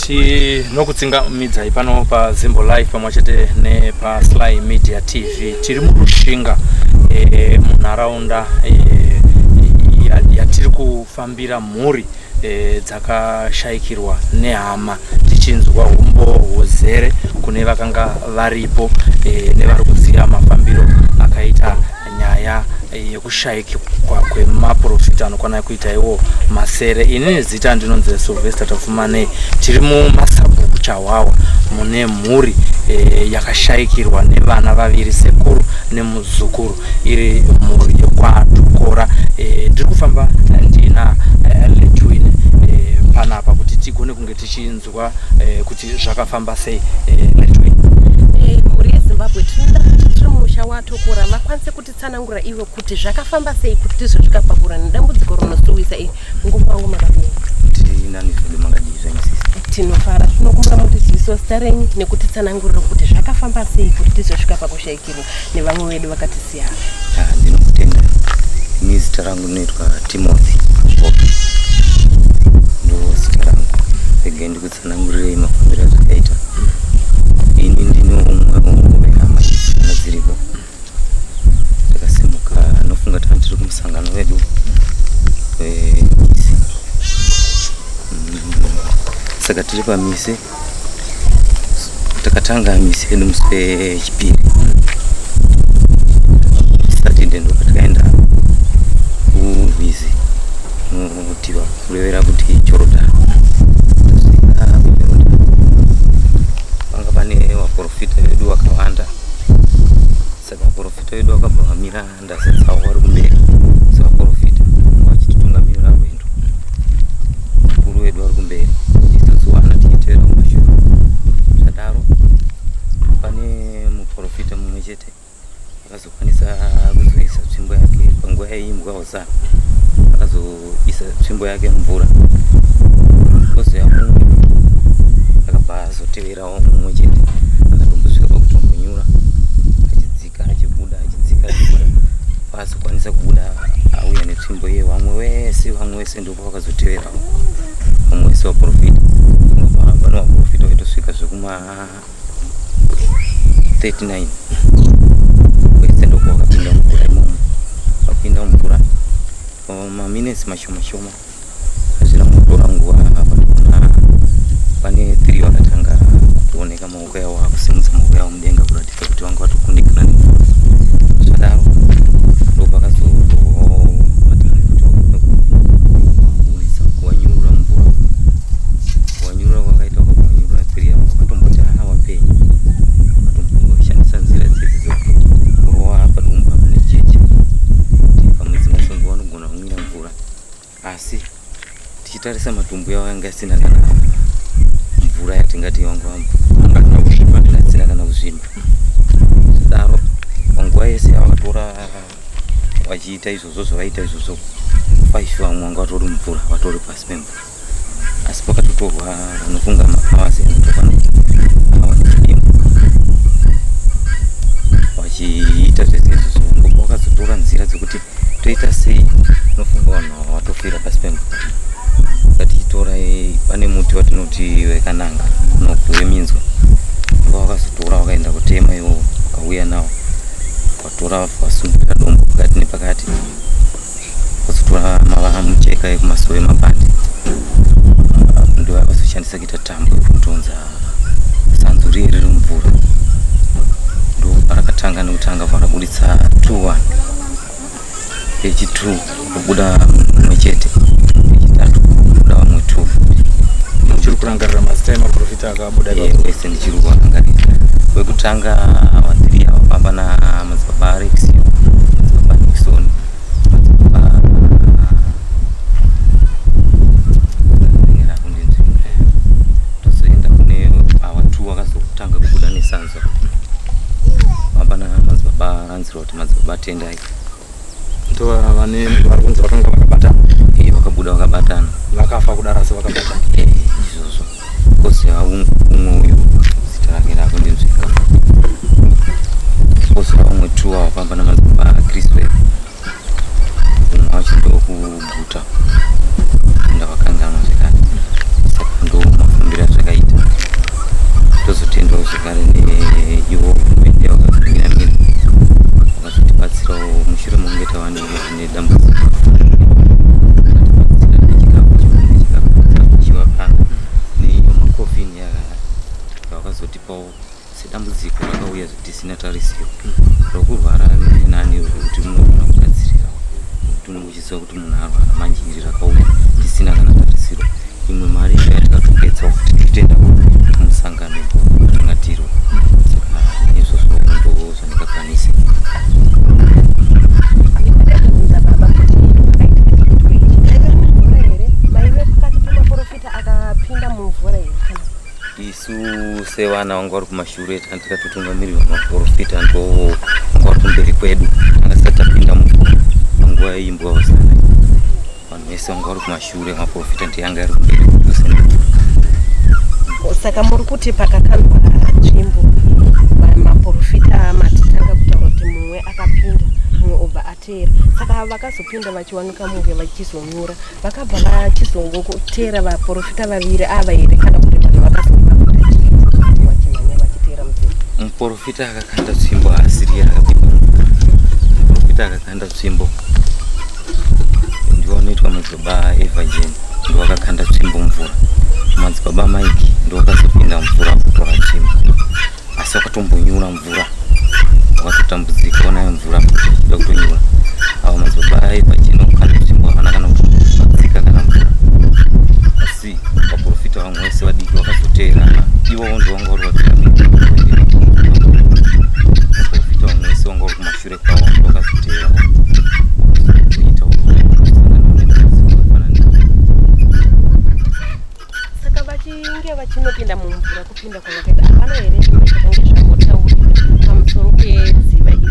Tinokutsinga midza pano pa Zimbo Live pamwachete ne pa Sly Media TV. Tiri murushinga munharaunda yatiri kufambira mhuri dzakashayikirwa nehama, tichinzwa umbo huzere kune vakanga varipo nevari kuziva mafambiro akaita nyaya yekushayikwa kwemaprofita anokwana kuita iwo masere. Ini zita ndinonzi Sylvester Tafumane. Tiri mumasabhuku chawawa mune mhuri yakashayikirwa nevana vaviri, sekuru nemuzukuru, iri mhuri yekwaTukora. Ndiri kufamba ndina Letwin panapa kuti tigone kunge tichinzwa kuti zvakafamba sei. Letwin, mhuri yeZimbabwe tiri musha waTukora vakwanise kutitsanangura ivo kuti zvakafamba sei kuti tizosvika pakura nedambudziko rinosuwisa iri nguva wangu makadini. Tinofara tinokumbura mutiziviso zita renyu nekutitsanangurira kuti zvakafamba sei kuti tizosvika pakushayikirwa nevamwe vedu vakatisiya. Ndinokutenda. Ini zita rangu rinoitwa Timothy ndo zita rangu. Pege ndikutsanangurirei mafambiro azvakaita. Ini ndine umwe wehama dzisina dziripo. Takasimuka nofunga tiri kumusangano wedu weMisi. Saka tiri paMisi takatanga misi yedu musi wechipiri. Saturday ndo patakaenda kuRwizi notiva kurevera kuti Jordan. Vanga pane sana akazoisa tsvimbo yake mvura kozoya akabazoteverawo mumwe chete akatombosvika pakutombonyura achidzika achibuda pasokwanisa kubuda auya netsvimbo iye vamwe wese ndoko vakazoteverawo vamwe wese vaprofita pano vaprofita vaitosvika zvekuma 39 wese ndoko vakapinda mvura imomo vapinda mvura maminesi mashoma hazvina kutora nguva patona pane 3 vakatanga kuoneka maoko yavo akusimudza maoko yavo mudenga kuratidza kuti vanga vatokundikana nemvura zvadaro ndopakazovatanga kuti vakuisa kuwanyurura mvura kuwanyurura kwakaita kuwanyurura 3 yavo vakatomboti wapenyu vakatomboshandisa nzira dzedzi dzokurova padumbu apo nejecha pamwedzi masongo vanogona kumwira mvura asi tichitarisa matumbu yavo yanga asina kana mvura yatingati asina kana kuzvimba daro panguva yese yavatora vachiita izvozvo zvavaita izvozvo 5 vamwe vanga vatori mvura vatori pasi pemvura asi pakatotorwa vanofunga maawasi anotokwana awanechidimbu vachiita zvese izvozvo ndipo vakazotora nzira dzekuti toita sei unofunga vanhu vatofira pasi pemvura tichitora pane muti watinoti wekananga unokuwe minzwa ndo vakazotora vakaenda kutema iwo vakauya nawo vatora vasundira dombo pakati nepakati vazotora mucheka yekumasoro emabhandi ndo vakazoshandisa kuita tambo yekutonza sanzu riye riri mvura ndo parakatanga nekutanga varabuditsa 2-1 pechi 2 kubuda mumwe chete pechitatu kubuda vamwe 2 chiri kurangarira mazita emaprofita akabuda wese ndichiri kurangarira wekutanga va3 avafamba namadzibaba Alexio madzibaba Nixon madzibaba tozoenda kune ava2 vakazotanga kubuda nesanza vamba namadzibaba Lancelot madzibaba Tendai ndo vane vari kunzi vakanga vakabatana vakabuda vakabatana vakafa kudara sevakabatana izvozvo koziva umwe uyu zita rake rako ndinzvika koziva umwe 2 avafamba namadzibaba Criswell umwe wacho ndokuguta enda vakanganwa zvekare saka ndo mafambiro azvakaita tozotendawo zvekare neivo hurumende vakazomira vakazotibatsirawo mushure mokunge tava nedambudziko makofini yavakazotipawo sedambudziko rakauya zvatisina tarisiro rokurwara nani kuti munogona kugadzirira kuti unenge uchiziva kuti munhu arwara manjiri rakauya tisina kana tarisiro imwe mari yatakatopedzawo kuti titenda kumusangano watangatiro saka izvozvo ndo zvandingakwanisa isu sevana vanga vari kumashure tikatotungamirwa maprofita ndo vanga vari kumberi kwedu tanga tisati tapinda muvura panguva yeimbwa vasana vanhu vese vanga vari kumashure maprofita ndiyanga ari kumberi kwedu saka muri kuti pakakandwa nzvimbo maprofita matitanga kutaura kuti mumwe akapinda mumwe obva atera saka vakazopinda vachiwanika munge vachizonyura vakabva vachizongotera vaprofita vaviri ava here kana kuti vanhu vakazovachimhanya vachitera mudzimba muprofita akakanda tsvimbo asiri yakapinda muprofita akakanda tsvimbo ndiwo anoitwa madzibaba Evagen ndo vakakanda tsvimbo mvura madzibaba Mike ndo vakazopinda mvura kutora tsvimbo asi vakatombonyura mvura vakatotambudzika onayo mvura ida kutonyura avo madzibaba Evagen okukanda tsvimbo havana kana kudzika kana mvura asi vaprofita vamwe vese vadiki vakazotera ivowo ndo vanga vari vapiramidi vaprofita vamwe vese vanga vari kumashure kwavo ndo vakazotera saka vachinge vachinopinda mumvura kupinda kwavakaita hapana here zvimwe zvakange zvambotaura pamusoro pedziva iri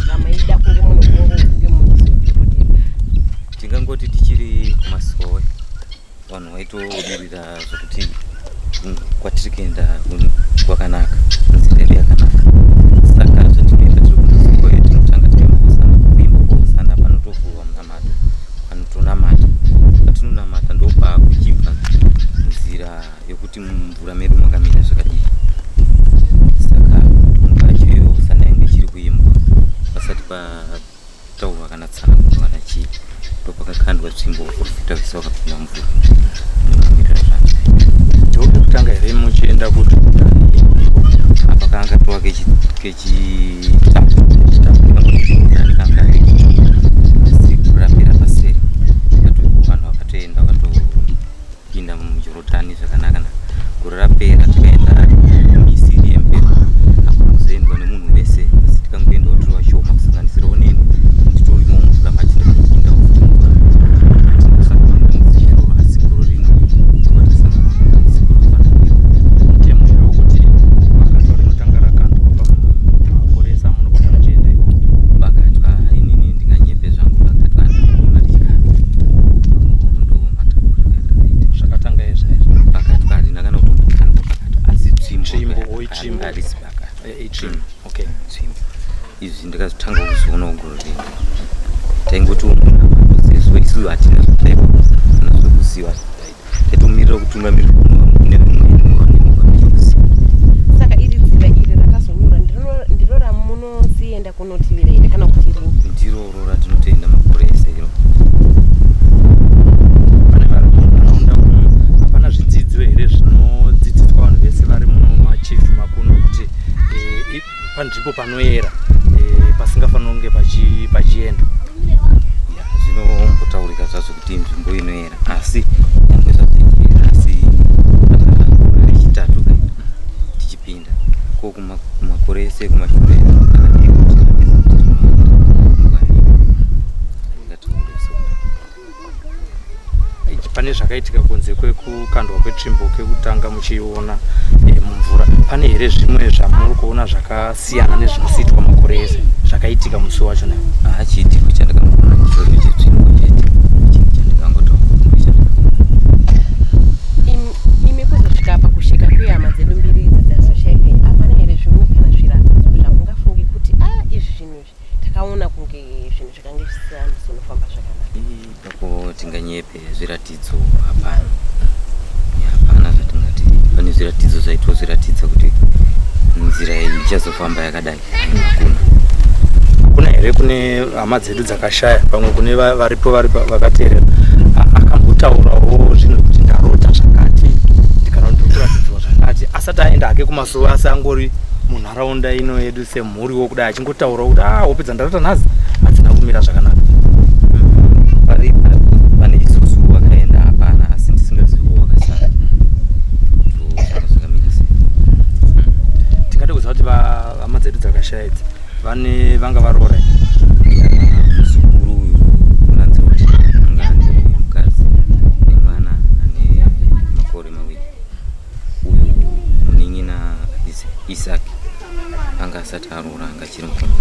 ramaida kunge munhu waitodurira zvokuti kwatiri kuenda kwakanaka, nzira yedu yakanaka. Saka zvatinoita tiri kunzvimbo yetinotanga tichimbosana kuimba kuosana panotovhurwa munamata, panotonamata. Patinonamata ndopakuchibva nzira yokuti mumvura medu makamira zvakadii. Saka mungacho osana yange chiri kuimbwa pasati pataurwa kana tsango kana chii, ndopakakandwa tsvimbo profita vese vakapinda mvura nemamirira zvacho. Ndokuti kutanga here muchienda kuti apa kanga tova kechitatu kanga asi kurapira paseri vanhu vakatoenda vakatopinda mujorodhani zvakanaka. Gore rapera tikaenda misiri yemberi hakuna kuzoendwa nemunhu wese, asi tikangoendawo tiri vashoma kusanganisirawo neni nditorimo mvura machina kupinda futi mvura tinosangana nemudzichiroro. Asi goro rino tomatasangana nemudzichiroro fanakiro temu yavo kuti vakatwa rinotanga rakandwa pamapurisa munokona muchienda iko vakatwa. Inini ndinganyepe zvangu vakatwa ndinoona tichikanda ndomatakura yandakaita zvakatanga izvaizvo vakatwa handina kana kutombokanda vakatwa, asi tsvimbo tsvimbo harisi vakatwa itsvimbo okay tsvimbo. Izvi ndakazotanga kuzoonawo goro rino taingoti munhu sezvo isusu hatina zvotaiwa kana zvokuziva taitomirira kutungamirira kuziva. Saka iri dzira iri rakazonyura ndiro ramunosienda kunotivira ine kana kuti rini? Ndiroro ratinotoenda makore ese iro. pane vari munharaunda umu hapana zvidzidzo here zvinodzidziswa vanhu vese vari muno machief makuno kuti panzvimbo panoyera pasingafanira kunge pachienda? Zvinombotaurika zvazvo kuti nzvimbo inoyera, asi nyangwe zvazoyera asi gore rechitatu kai tichipinda ko kumakore ese kumashure pane zvakaitika kunze kwekukandwa kwetsvimbo kekutanga muchiona mumvura, pane here zvimwe zvamuri kuona zvakasiyana nezvinosiitwa makore ese zvakaitika musi wacho nayo? Chiitiko chandakamboona ichocho chetsvimbo chete chandakangotaura imi kuzosvika pakusheka kwehama dzedu mbiri idzi dzasosheke, hapana here zvimwe kana zviratidzo zvamungafungi kuti izvi zvinhu izvi takaona kunge zvinhu zvakange zvisina zvinofamba zvakanaka? Pako tinganyepe zviratidzo hapana. Hapana zvatingati pane zviratidzo zvaitwa zviratidza kuti nzira iyi ichazofamba yakadai. Kuna here kune hama dzedu dzakashaya pamwe kune varipo vakateerera akambotaurawo zvinhu kuti ndarota zvakati ndikana ndikuratidzwa zvakati asati aenda hake kumasuva, asi angori munharaunda ino yedu semhuriwo kudai achingotaura kuti wopedza ndarota nhazi hadzina kumira zvakanaka. Pane isusu wakaenda hapana, asi ndisingaziviwo wakasara zvakamira sei. Tingade kuziva kuti hama dzedu dzakashaya idzi vanga varoora muzukuru uyu unoranzira kuti anga ane mukadzi nemwana ane makore maviri. Uyu munin'ina Isaki anga asati aroora, anga achiri mukoma.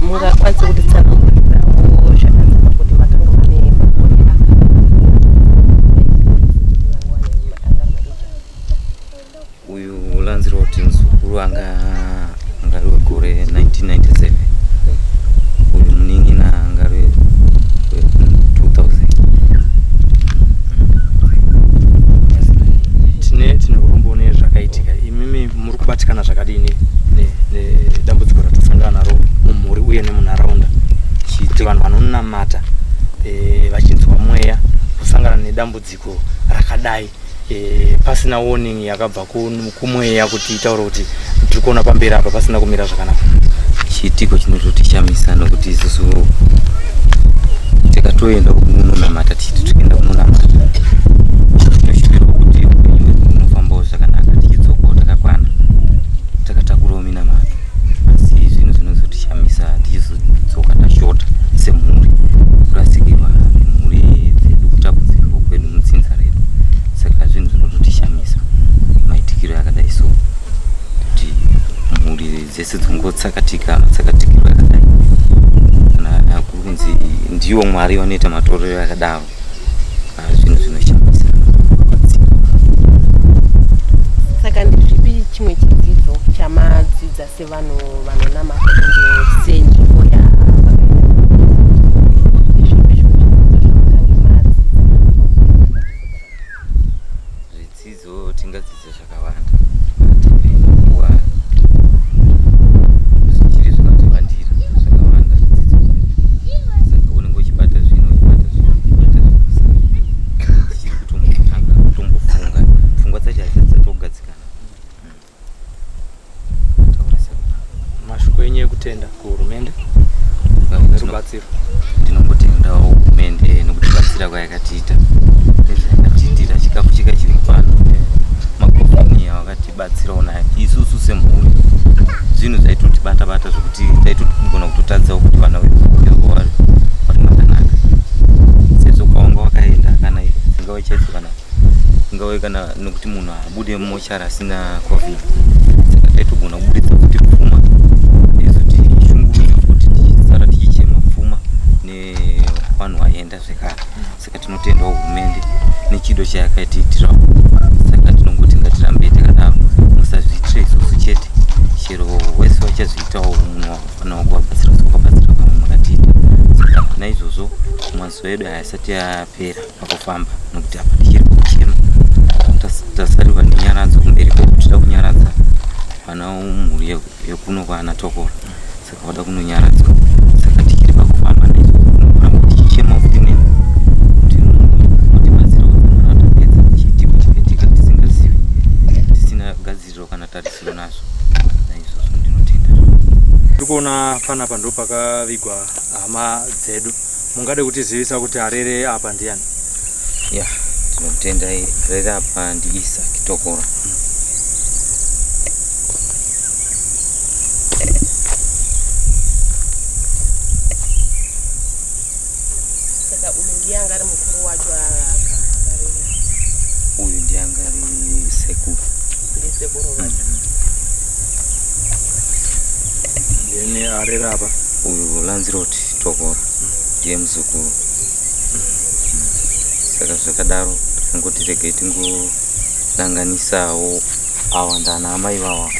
Mungakwanisa kutitsanangurirawo zvakadzama kuti makanga mane makore uyu ulanzira kuti muzukuru anga ari gore 1997, uyu munin'ina anga ari 2000. tine urumbone zvakaitika. Imimi muri kubatikana zvakadini nedambudziko ratasangana naro mumhuri uye nemunharaunda kuti vanhu vanonamata vachinzwa mweya kusangana nedambudziko rakadai pasina warning yakabva kumweya kuti itaura kuti tiri kuona pamberi apa pasina kumira zvakanaka? Chiitiko chinototishamisa nokuti isusu tikatoenda kunonamata tichiti tichienda kunonamata tinoshuvirwa kuti upenyu hwedu hunofambawo zvakanaka, tichidzokawo takakwana takatakurawo minamato, asi zvinhu zvinozotishamisa tichizodzoka tashota semhuri, kurasikirwa nemhuri dzedu, kutambudzika kwedu mutsinza redu. Saka zvinhu zvinototishamisa maitikiro yakadai so, kuti mhuri dzese dzongotsakatika matsakatikiro yakadai. Kana kunzi ndiwo Mwari vanoita matorero akadaro, zvinhu zvinoshamisa. kudzidza sevanhu vanonamata kunge senzvimbo ya zvidzidzo tingadzidza zvakawanda nguva zvichiri zvakatowandira zvakawanda zvidzidzo saka unenge uchibata zvino tichiri kutombotanga kutombofunga pfungwa dzacho hadzidzatogadzikana. Mashoko enyu ekutenda kuhurumende nerubatsiro. Ndinongotendawo hurumende nokutibatsira kwayakatiita nezvayakatiitira chikafu chikachiri pano makomani awakatibatsirawo nayo isusu semhuri zvinhu zvaitotibata-bata zvokuti taitogona kutotadzawo kuti vana vedu vari mwakanaka sezvo kwawanga wakaenda kana dzingave chaidzo kana ingave kana nokuti munhu abude mumochari asina covid saka taitogona kubuditsa kuti pfuma izoti shungurudza kuti tichisara tichichema pfuma nevanhu vaenda zvekare saka tinotendawo hurumende nechido chayakatiitirawo saka tinongoti ngatirambe takadaro musazviitire isusu chete chero wese wachazviitawo munhu wafanawo kuvabatsira sokuvabatsira vamwe makatiita saka naizvozvo mazuva edu hayasati yapera pakufamba nokuti apa tichiri kuchema tasarirwa nenyaradzo kumberi kwekuti tida kunyaradza vana mumhuri yekuno kwaana Tokora saka vada kunonyaradzwa saka tichiri pakufamba naizvozvo tichichema futi neni kuti mutibatsira kumarataedza chiitiko chikaitika tisingazivi tisina gadziriro kana tarisiro nazvo naizvozvo ndinotenda. Tiri kuona panapa ndo pakavigwa hama dzedu, mungade kutizivisa kuti arere apa ndiani? Ya, tinotenda arere apa ndi Isaac Tokora. saka uyu ndiye anga ari mukuru wacho akarera. Uyu ndiye anga ari sekuru. Ndiye sekuru wacho. Ndiye arere apa? Uyu Lanziroti Tokora ndiye muzukuru. Saka zvakadaro ngoti regai tingodanganisawo awa ndana amai vawa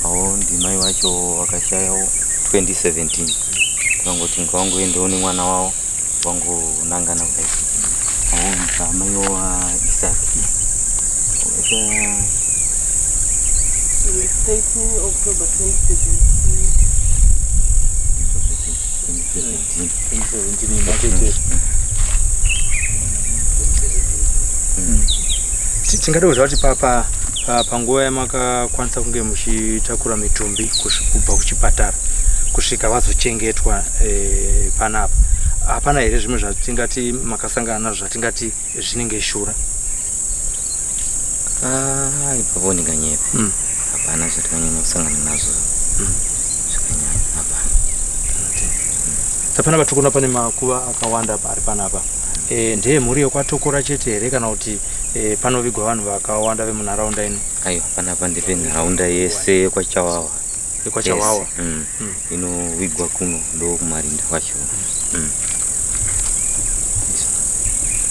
awo ndimai vacho vakashayawo 2017 tikangoti ngawangoendawo nemwana wavo vangonangana kudai awo amai wa Isaki 13 October 2017. Tingade kuziva kuti panguva yamakakwanisa kunge muchitakura mitumbi kubva kuchipatara kusvika vazochengetwa panapa, hapana here zvimwe zvatingati makasangana nazvo zvatingati zvinenge shura? Ipapo ndinganyepe hapana zvatikanyanya kusangana nazvo zvakanyanya hapana. Tapana patikuna pane makuva akawanda ari panapa, ndiye mhuri yekwaTokora chete here kana kuti panovigwa vanhu vakawanda vemunharaunda ino? Aiwa, panapa ndepenharaunda yese yekwaChawawa. YekwaChawawa inovigwa kuno ndo kumarinda kwacho.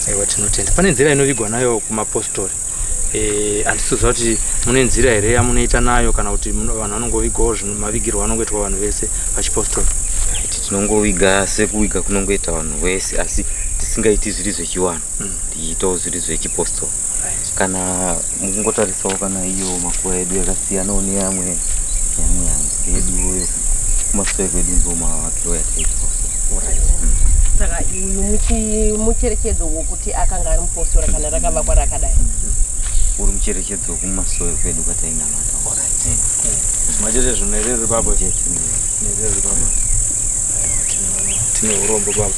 Aiwa, tinotenda. Pane nzira inovigwa nayo kumapositori, handisizoziva kuti mune nzira here yamunoita nayo kana kuti vanhu vanongovigwawo mavigirwo vanongoitwa vanhu vese pachipositori? Tinongoviga sekuviga kunongoita vanhu vese asi tisingaiti zviri zvechiwanhu tichiitawo zviri zvechipositori. Kana mukungotarisawo kana iyo makuva edu yakasiyanawo neyamwe yedu kumashure kwedu ndo mavakiro yataipositori. Saka uyu mucherechedzo wokuti akanga ari mupositora kana rakavakwa rakadai? Uri mucherechedzo wekumashure kwedu kwatainamata. Machete zvino here riri papo? Tine urombo baba.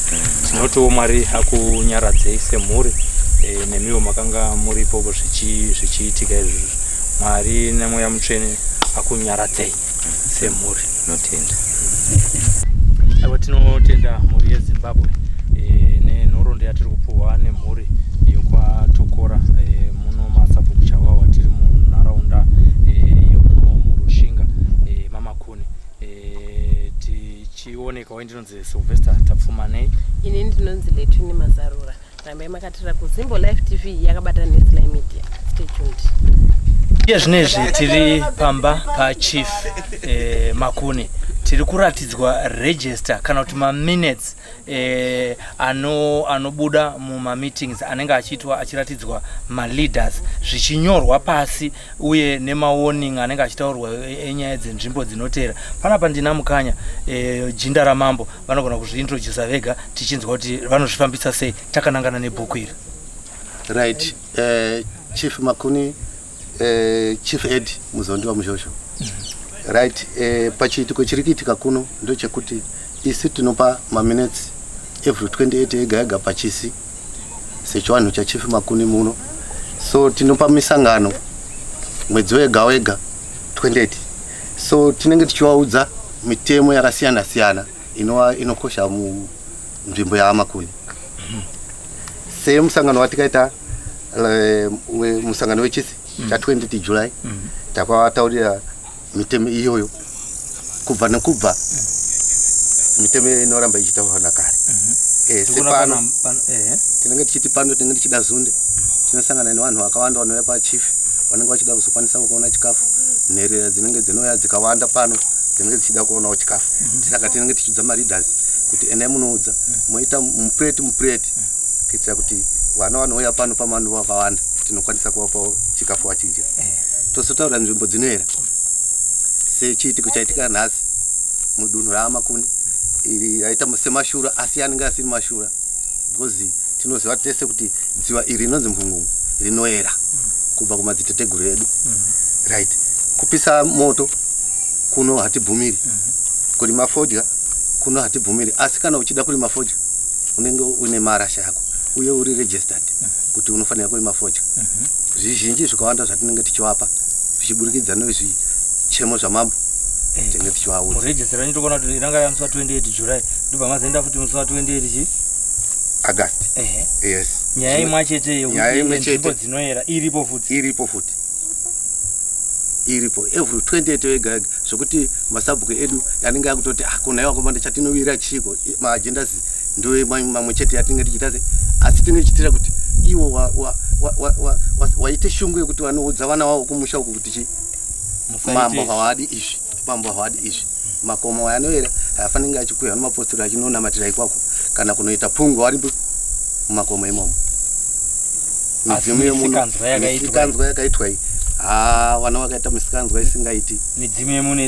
Tinotiwo Mwari akunyaradzei semhuri, nemiwo makanga muripo zvichiitika izvozvo. Mwari nemweya mutsvene akunyaradzei semhuri. Tinotenda. Aiwa, tinotenda mhuri yeZimbabwe nenhoroondo yatiri kupuhwa nemhuri yekwaTokora muno maSabhuku Chawawa, tiri munharaunda yemuno muRushinga mamakuni. Tichionekawo ndinonzi Sylvester Tapfumanei. Ini ndinonzi Letwini Mazarura. Rambai makateerera kuZimbo Live TV yakabatana neSly Media. stay tuned. Zvinezvi tiri pamba pachief Makuni tiri kuratidzwa register kana kuti minutes anobuda muma meetings anenge achiitwa achiratidzwa leaders zvichinyorwa pasi uye warning anenge achitaurwa enyaya dzenzvimbo dzinotera. Panapa ndina mukanya Jinda Ramambo vanogona kuzviintroduce vega tichinzwa kuti vanozvifambisa sei takanangana nebhuku iri. Right, Chief Makuni, Chief Ed Muzondi wa Mushosho. Right, pachiitiko chirikiitika kuno ndo chekuti isi tinopa minutes every 28 ega pachisi sechiwanhu cha Chief Makuni muno. So tinopa misangano mwedzi wega 28. So tinenge tichivaudza mitemo yakasiyana siyana inokosha nzvimbo ya Makuni. Se musangano watikaita musangano wechisi cha 20 July takwataurira mitemo iyoyo kubva nekubva mitemo inoramba ichitaurwa kare. Sepano tinenge tichiti pano tinenge tichida Zunde tinosangana nevanhu vakawanda vanouya pachief vanenge vachida kuzokwanisa kuona chikafu, nherera dzinenge dzinouya dzikawanda pano dzinenge dzichida kuonawo chikafu. Saka tinenge tichidza leaders kuti endai munoudza moita mupureti kuitira kuti vana vanouya pano pamanhu vakawanda tinokwanisa kuvapawo chikafu vachidya. Tozotaura nzvimbo dzinoera sechiitiko chaitika nhasi mudunhu raMakuni iri yaita semashura asi anenge asiri mashura because tinoziva tese kuti dziva iri rinonzi Mvungungu rinoera kubva kumadziteteguru edu. Right, kupisa moto kuno hatibvumiri, kurima fodya kuno hatibvumiri, asi kana uchida kurima fodya unenge une marasha yako uye uri registered kuti unofanira kurima fodya. Zvizhinji zvikawanda zvatinenge tichivapa zvichiburikidza nezvichemo zvamambo tinenge tichivaudza. Muregister ndinoona kuti iranga ya musi wa 28 July ndobva mazoenda futi musi wa 28 August. Yes. Nyaya imwe chete yenzvimbo dzinoera iripo futi. Iripo every 28 ega zvokuti masabhuku edu yanenge yakutoti kunaiwa komanda chatinowira chiko maagendas ndo mamwe chete yatinenge tichita se, asi tinenge tichitira kuti iwo waite shungu yekuti vanoudza vana vavo kumusha uku kuti mambo hawadi izvi makomo anoera hafanenge achikuya nemapostori achinonamatira ikwako kana kunoita pungu vari mumakomo imomo. Midzimu yemuno misikanzwa yakaitwa iyi vana vakaita misikanzwa isingaiti midzimu yemuno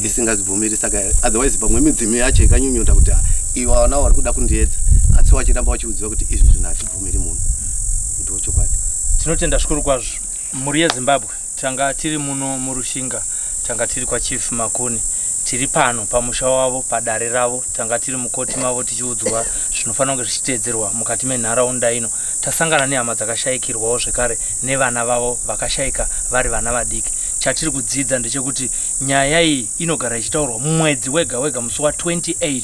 isingazvibvumiri. Saka otherwise pamwe midzimu yacho ikanyunyuta kuti ivo vana vari kuda kundiedza asi vachiramba vachiudziwa kuti izvi zvinhu hatibvumiri muno. Ndo chokwadi. Tinotenda zvikuru kwazvo. Mhuri yeZimbabwe tanga tiri muno murushinga, tanga tiri kwa Chief Makuni, tiri pano pamusha wavo padare ravo, tanga tiri mukoti mavo tichiudzwa zvinofanira kunge zvichiteedzerwa mukati menharaunda ino. Tasangana nehama dzakashayikirwawo zvekare nevana vavo vakashayika vari vana vadiki. Chatiri kudzidza ndechekuti nyaya iyi inogara ichitaurwa mwedzi wega musi wa 28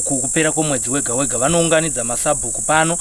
kupera kwemwedzi wega vanounganidza masabhuku pano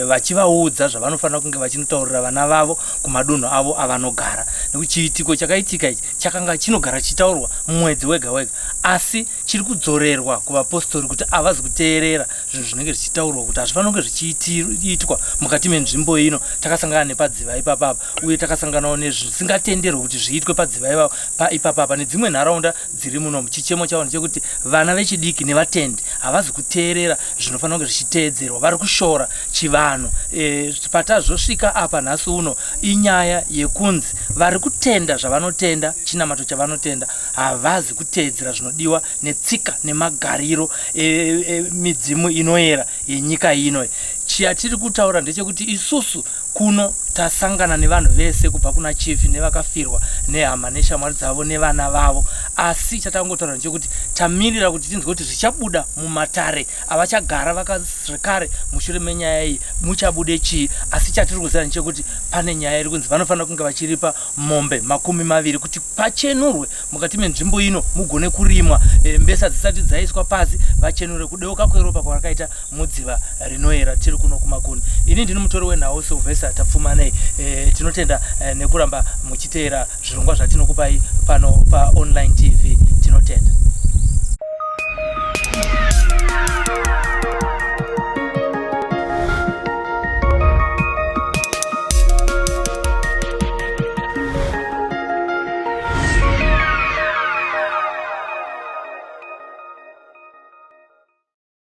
vachivaudza zvavanofanira kunge vachinotaurira vana vavo kumadunhu avo avanogara. Nekuti chiitiko chakaitika ichi chakanga chinogara chitaurwa mwedzi wega asi chiri kudzorerwa kuvapostori kuti avazi kuteerera zvinhu zvinenge zvichitaurwa kuti hazvifanira kunge zvichiitwa mukati menzvimbo ino. Takasangana nepadziva ipapapa uye takasanganawo nezvisingatenderwi kuti zviitwe padziva ipapapa nedzimwe nharaunda dziri muno. Chichemo chavo ndechekuti vana vechidiki nevatendi havazi kuteerera zvinofanira kunge zvichiteedzerwa, vari kushora chivanhu. Patazvosvika apa nhasi uno inyaya yekunzi vari kutenda zvavanotenda, chinamato chavanotenda, havazi kuteedzera zvinodiwa netsika nemagariro midzimu inoera yenyika ino. Chatiri kutaura ndechekuti isusu kuno tasangana nevanhu vese kubva kuna chief nevakafirwa nehama neshamwari dzavo nevana vavo, asi chatangotaura ndechekuti tamirira kuti tinzwe kuti zvichabuda mumatare avachagara vakazvekare mushure menyaya iyi muchabude chii. Asi chatiri kuziva ndechekuti pane nyaya iri kunzi vanofanira kunge vachiripa mombe 20 kuti pachenurwe mukati menzvimbo ino mugone kurimwa mbesa dzisati dzaiswa pasi vachenure kudeuka kweropa kwakaita mudziva rinoera tiri kuno kuMakuni. Ini ndini mutori wenhau Sylvester tapfuma nei. Tinotenda nekuramba muchiteera zvirongwa zvatinokupai pano paOnline TV. Tinotenda.